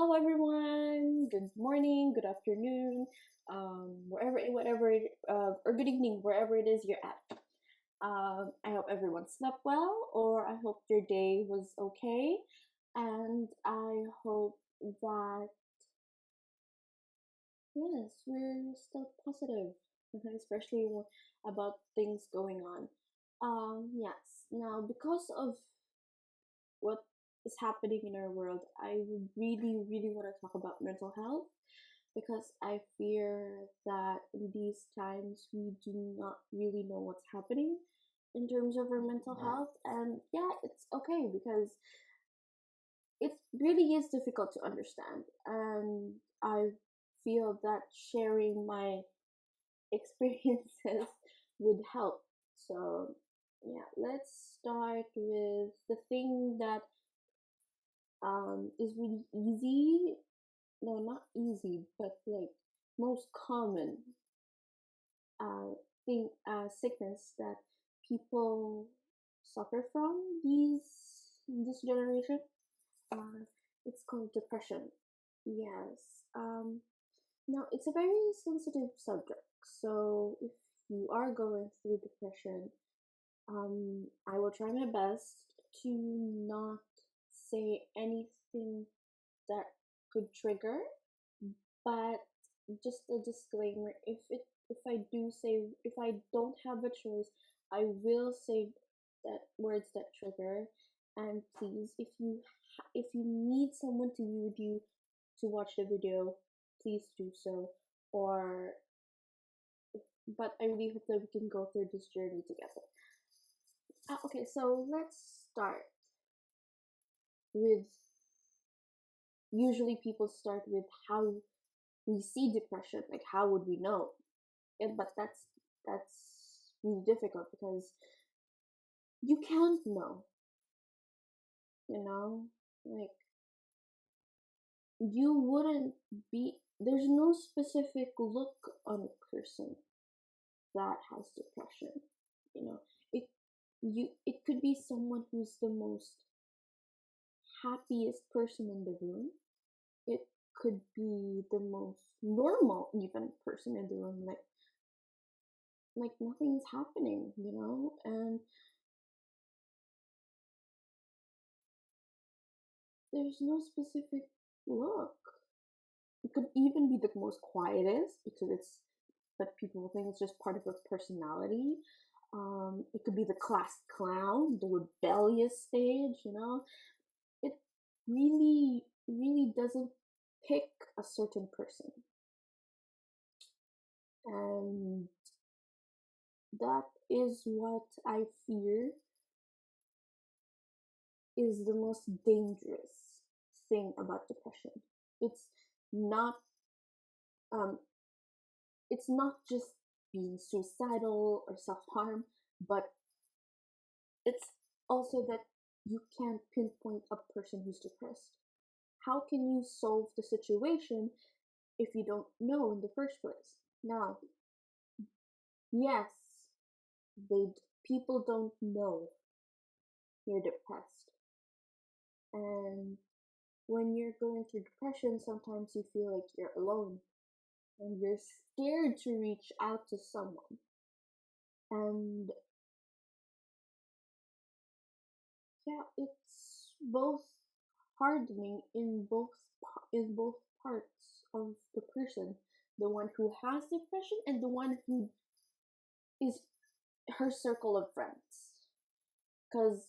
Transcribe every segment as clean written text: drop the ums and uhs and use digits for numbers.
Hello, everyone. Good morning, good afternoon, whatever, or good evening, wherever it is you're at. I hope everyone slept well, or I hope your day was okay, and I hope that yes, we're still positive, especially about things going on. Yes. Now, because of what is happening in our world, I really, really want to talk about mental health because I fear that in these times we do not really know what's happening in terms of our mental health. And yeah, it's okay because it really is difficult to understand. And I feel that sharing my experiences would help. So, yeah, let's start with the thing that is really easy. No, not easy, but like most common uh, sickness that people suffer from this generation. Uh, it's called depression. Yes. Now it's a very sensitive subject. So if you are going through depression, I will try my best to not say anything that could trigger, but just a disclaimer, if I don't have a choice, I will say that words that trigger. And please, if you need someone to be with you to watch the video, please do so. Or but I really hope that we can go through this journey together. Okay, so let's start with, usually people start with how we see depression, like how would we know? But that's really difficult because you can't know, you know, like you wouldn't be. There's no specific look on a person that has depression. You know, it it could be someone who's the most happiest person in the room. It could be the most normal even person in the room, like nothing's happening, and there's no specific look. It could even be the most quietest because but people think it's just part of her personality. It could be the class clown, the rebellious stage, It really, really doesn't pick a certain person. And that is what I fear is the most dangerous thing about depression. It's not um it's not just being suicidal or self-harm, but it's also that you can't pinpoint a person who's depressed. How can you solve the situation if you don't know in the first place? Now, yes, they people don't know you're depressed. And when you're going through depression, sometimes you feel like you're alone and you're scared to reach out to someone. And yeah, it's both hardening in both parts of the person, the one who has depression and the one who is her circle of friends. Because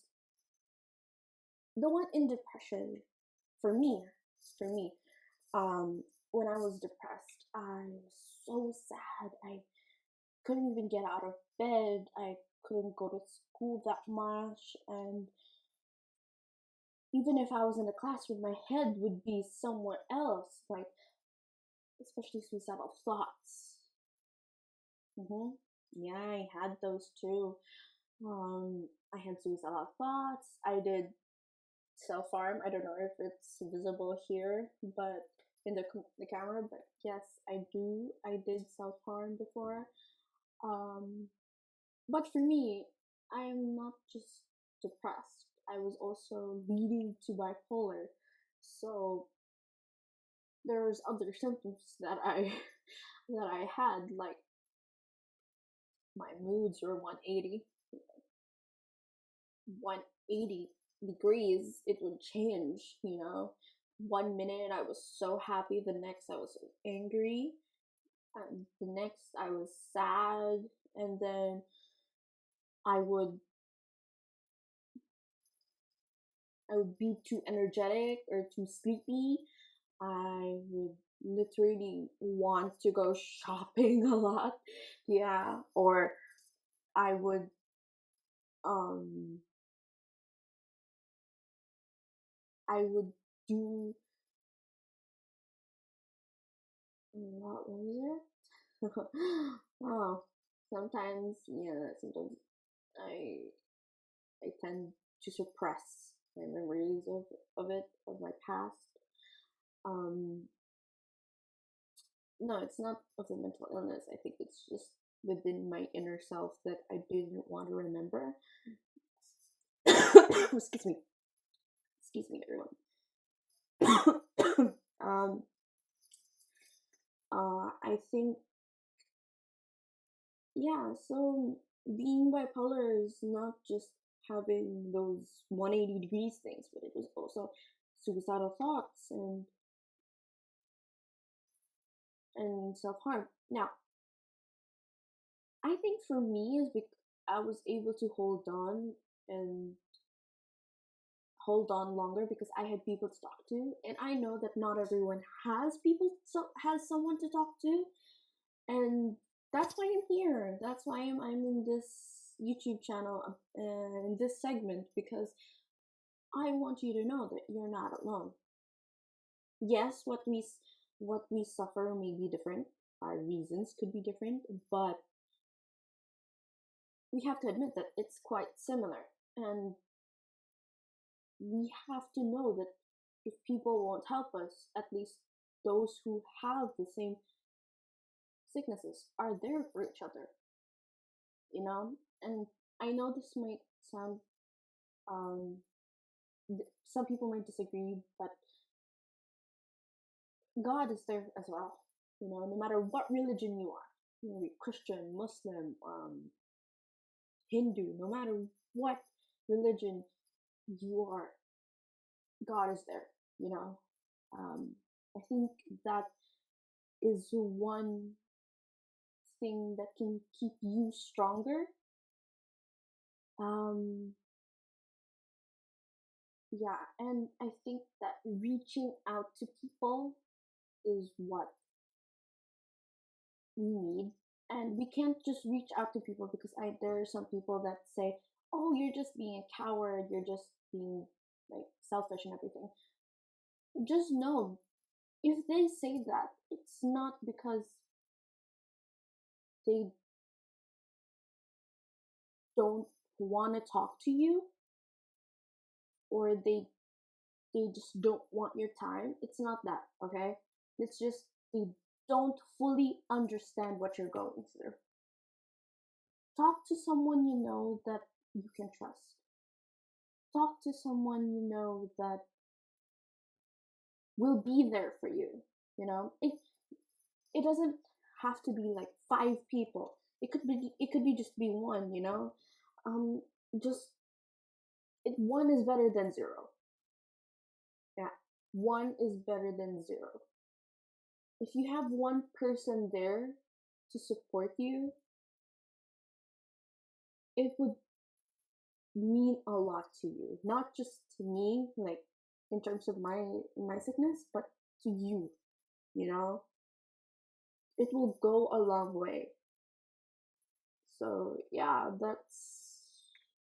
the one in depression, for me, for me, when I was depressed, I was so sad. I couldn't even get out of bed. I couldn't go to school that much, and even if I was in the classroom, my head would be somewhere else, like especially suicidal thoughts. Mm-hmm. Yeah, I had those too. I had suicidal thoughts. I did self harm. I don't know if it's visible here, but in the camera. But yes, I do. I did self harm before. Um, but for me, I'm not just depressed. I was also leading to bipolar. So there's other symptoms that I that I had, like my moods were 180 degrees. It would change, you know. One minute I was so happy, the next I was so angry, and the next I was sad, and then I would I would be too energetic or too sleepy. I would literally want to go shopping a lot. Yeah, or I would um I would do what was it? Oh, sometimes I I tend to suppress my memories of my past. Um, no, it's not of the mental illness. I think it's just within my inner self that I didn't want to remember. Excuse me. Excuse me, everyone. um, I think, yeah, so being bipolar is not just having those 180 degrees things, but it was also suicidal thoughts and self harm. Now, I think for me is because I was able to and hold on longer because I had people to talk to, and I know that not everyone has someone to talk to, and that's why I'm here. That's why I'm in this YouTube channel, in this segment, because I want you to know that you're not alone. Yes, what we suffer may be different. Our reasons could be different, but we have to admit that it's quite similar. And we have to know that if people won't help us, at least those who have the same sicknesses are there for each other, you know? And I know this might sound, um, some people might disagree, but God is there as well, you know, no matter what religion you are, you know, Christian, Muslim, Hindu, no matter what religion you are, God is there, you know. I think that is one thing that can keep you stronger. Um, yeah, and I think that reaching out to people is what we need. And we can't just reach out to people because there are some people that say, "Oh, you're just being a coward. You're just being like selfish and everything." Just know, if they say that, it's not because they don't want to talk to you or they just don't want your time. It's not that, okay? It's just they don't fully understand what you're going through. Talk to someone you know that you can trust. Talk to someone you know that will be there for you. You know, it doesn't have to be like 5 people. It could be just be one. You know, um, just one is better than zero. Yeah, one is better than zero. If you have one person there to support you, it would mean a lot to you. Not just to me, like in terms of my sickness, but to you. You know, it will go a long way. So yeah, that's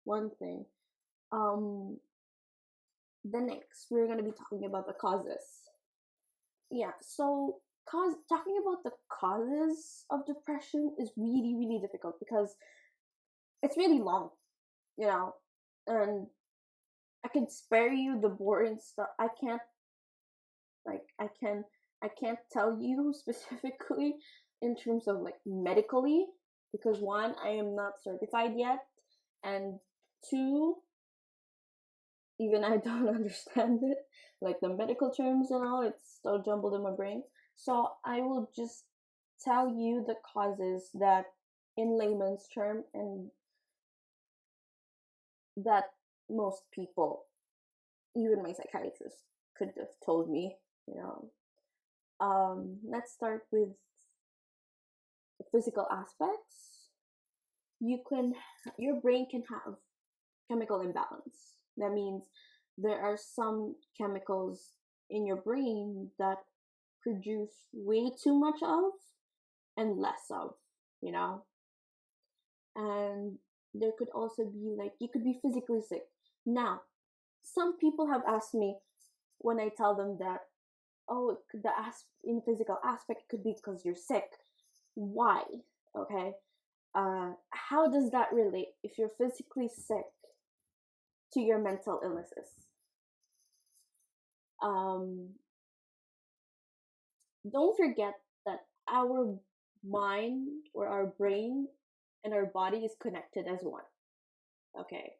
one thing. Um, the next we're gonna be talking about the causes. Yeah, so cause talking about the causes of depression is really difficult because it's really long, you know, and I can spare you the boring stuff. I can't tell you specifically in terms of like medically because one, I am not certified yet, and two, even I don't understand it, like the medical terms and all, it's still jumbled in my brain. So I will just tell you the causes that, in layman's term, and that most people, even my psychiatrist, could have told me, you know. Let's start with the physical aspects. Your brain can have chemical imbalance. That means there are some chemicals in your brain that produce way too much of and less of, you know? And there could also be like, you could be physically sick. Now, some people have asked me when I tell them that, oh, in physical aspect could be because you're sick. Why? Okay. How does that relate if you're physically sick to your mental illnesses? Um, don't forget that our mind or our brain and our body is connected as one. Okay.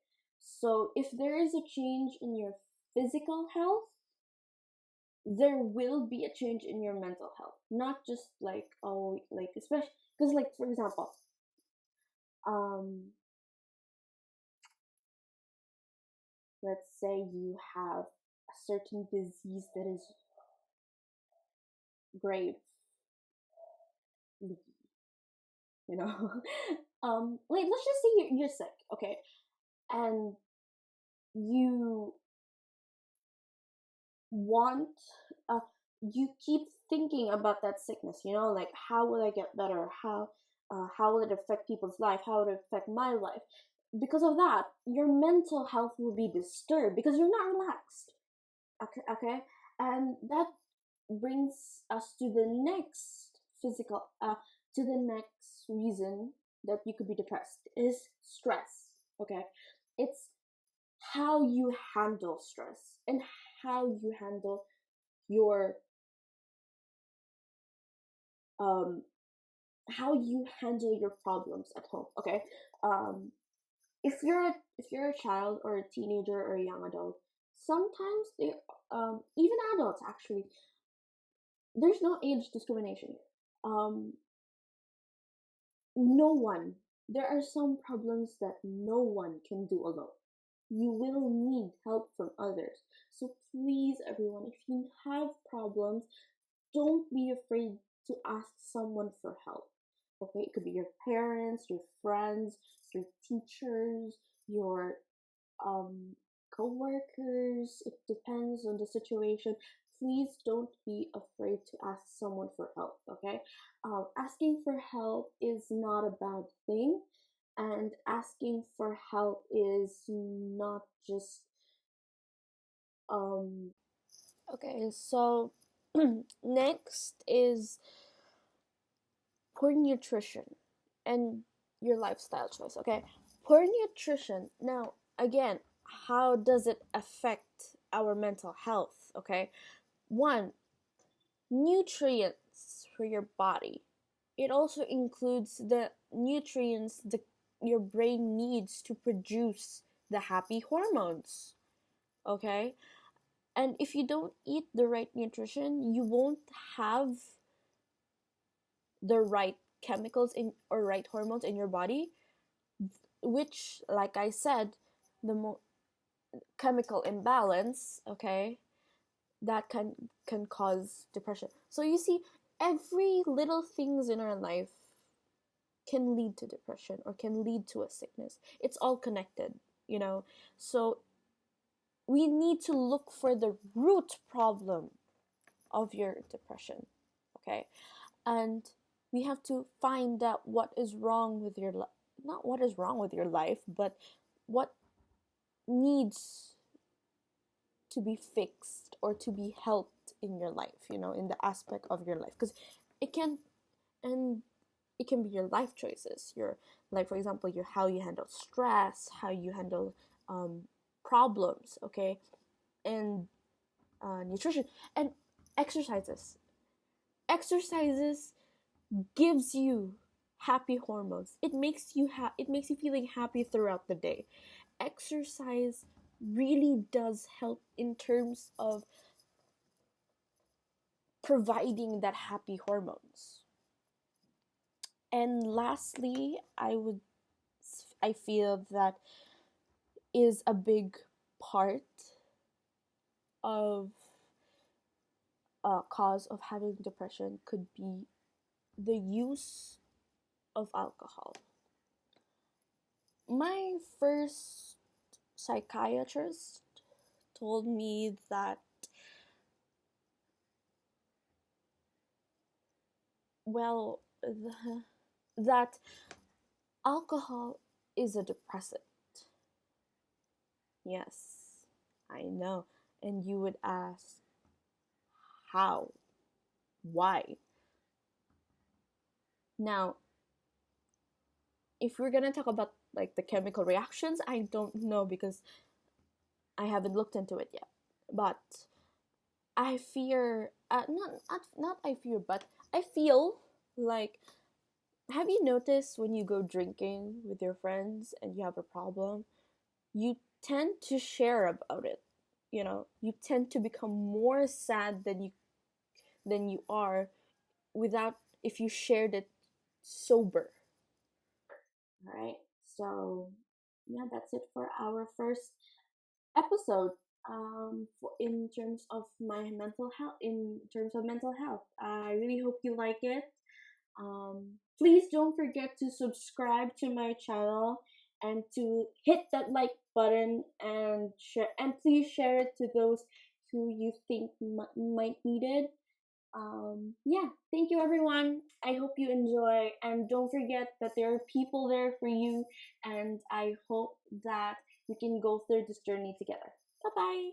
So if there is a change in your physical health, there will be a change in your mental health. Not just like, oh, like, especially because, like, for example, um, let's say you have a certain disease that is grave, you know. Like, let's just say you're sick, okay, and you want you keep thinking about that sickness, you know, like, how will I get better, how will it affect people's life, how will it affect my life? Because of that, your mental health will be disturbed because you're not relaxed. Okay, and that brings us to the next to the next reason that you could be depressed is stress. Okay, it's how you handle stress and how you handle your um how you handle your problems at home. Okay, um if you're a child or a teenager or a young adult, sometimes they even adults actually, there's no age discrimination here. No one, there are some problems that no one can do alone. You will need help from others. So please, everyone, if you have problems, don't be afraid to ask someone for help. Okay, it could be your parents, your friends, your teachers, your um co-workers. It depends on the situation. Please don't be afraid to ask someone for help. Okay, asking for help is not a bad thing, and asking for help is not just okay. So next is poor nutrition and your lifestyle choice. Okay, poor nutrition. Now, again, how does it affect our mental health? Okay, one, nutrients for your body. It also includes the nutrients your brain needs to produce the happy hormones. Okay, and if you don't eat the right nutrition, you won't have the right chemicals in or right hormones in your body, which, like I said, the chemical imbalance, okay, that can cause depression. So you see, every little things in our life can lead to depression or can lead to a sickness. It's all connected, you know. So we need to look for the root problem of your depression, okay? And we have to find out what is wrong with your not what is wrong with your life, but what needs to be fixed or to be helped in your life, you know, in the aspect of your life, because it can and it can be your life choices, your, like, for example, your how you handle stress, how you handle problems, okay, and nutrition and exercises. Exercises gives you happy hormones. It makes you feeling happy throughout the day. Exercise really does help in terms of providing that happy hormones. And lastly, I feel that is a big part of a cause of having depression could be the use of alcohol. My first psychiatrist told me that, well, that alcohol is a depressant. Yes, I know. And you would ask, how? Why? Now, if we're gonna talk about like the chemical reactions, I don't know because I haven't looked into it yet. But I fear, not I fear, but I feel like, have you noticed when you go drinking with your friends and you have a problem, you tend to share about it. You know, you tend to become more sad than you are without if you shared it sober. All right. So, yeah, that's it for our first episode. In terms of my mental health, in terms of mental health, I really hope you like it. Please don't forget to subscribe to my channel and to hit that like button and share. And please share it to those who you think might need it. Yeah, thank you everyone. I hope you enjoy, and don't forget that there are people there for you, and I hope that we can go through this journey together. Bye bye.